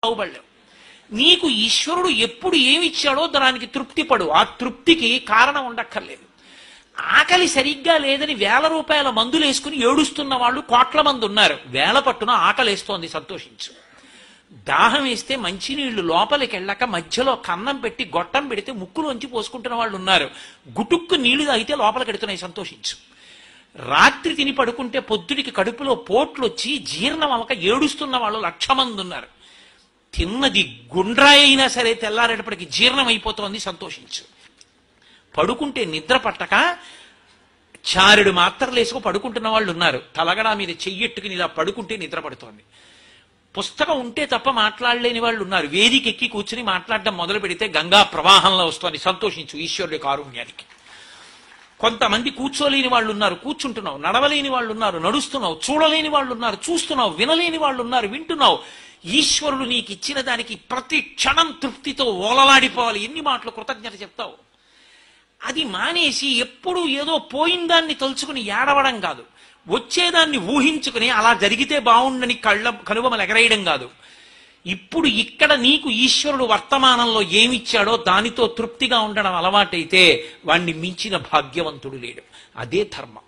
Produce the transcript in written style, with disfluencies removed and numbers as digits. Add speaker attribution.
Speaker 1: బాగుపడలేవు. నీకు ఈశ్వరుడు ఎప్పుడు ఏమిచ్చాడో దానికి తృప్తి పడు. ఆ తృప్తికి కారణం ఉండక్కర్లేదు. ఆకలి సరిగ్గా లేదని 1000 రూపాయల మందులు వేసుకుని ఏడుస్తున్న వాళ్ళు కోట్ల మంది ఉన్నారు. వేల పట్టున ఆకలేస్తోంది, సంతోషించు. దాహం వేస్తే మంచినీళ్లు లోపలికి వెళ్ళక మధ్యలో కన్నం పెట్టి గొట్టం పెడితే ముక్కులోంచి పోసుకుంటున్న వాళ్ళు ఉన్నారు. గుటుక్కు నీళ్లు తాగితే లోపలికి ఎడుతున్నాయి, సంతోషించు. రాత్రి తిని పడుకుంటే పొద్దుడికి కడుపులో పోట్లు వచ్చి జీర్ణం అవ్వక ఏడుస్తున్న వాళ్ళు 1,00,000 మంది ఉన్నారు. తిన్నది గుండ్రాయి అయినా సరే తెల్లారేటప్పటికి జీర్ణం అయిపోతోంది, సంతోషించు. పడుకుంటే నిద్ర పట్టక చారెడు మాత్రలు వేసుకు పడుకుంటున్న వాళ్ళు ఉన్నారు. తలగడా మీద చెయ్యెట్టుకుని ఇలా పడుకుంటే నిద్ర పడుతోంది. పుస్తకం ఉంటే తప్ప మాట్లాడలేని వాళ్ళు ఉన్నారు. వేదికెక్కి కూర్చుని మాట్లాడడం మొదలు పెడితే గంగా ప్రవాహంలో వస్తోంది, సంతోషించు ఈశ్వరుడి కారుణ్యానికి. కొంతమంది కూర్చోలేని వాళ్ళు ఉన్నారు, కూర్చుంటున్నావు. నడవలేని వాళ్ళు ఉన్నారు, నడుస్తున్నావు. చూడలేని వాళ్ళు ఉన్నారు, చూస్తున్నావు. వినలేని వాళ్ళు ఉన్నారు, వింటున్నావు. ఈశ్వరుడు నీకు ఇచ్చిన దానికి ప్రతి క్షణం తృప్తితో ఓలలాడిపోవాలి. ఎన్ని మాటలు కృతజ్ఞత చెప్తావు. అది మానేసి ఎప్పుడు ఏదో పోయిందాన్ని తలుచుకుని ఏడవడం కాదు, వచ్చేదాన్ని ఊహించుకుని అలా జరిగితే బాగుండని కనుబొమలు ఎగరేయడం కాదు. ఇప్పుడు ఇక్కడ నీకు ఈశ్వరుడు వర్తమానంలో ఏమిచ్చాడో దానితో తృప్తిగా ఉండడం అలవాటైతే వాణ్ణి మించిన భాగ్యవంతుడు లేడు. అదే ధర్మం.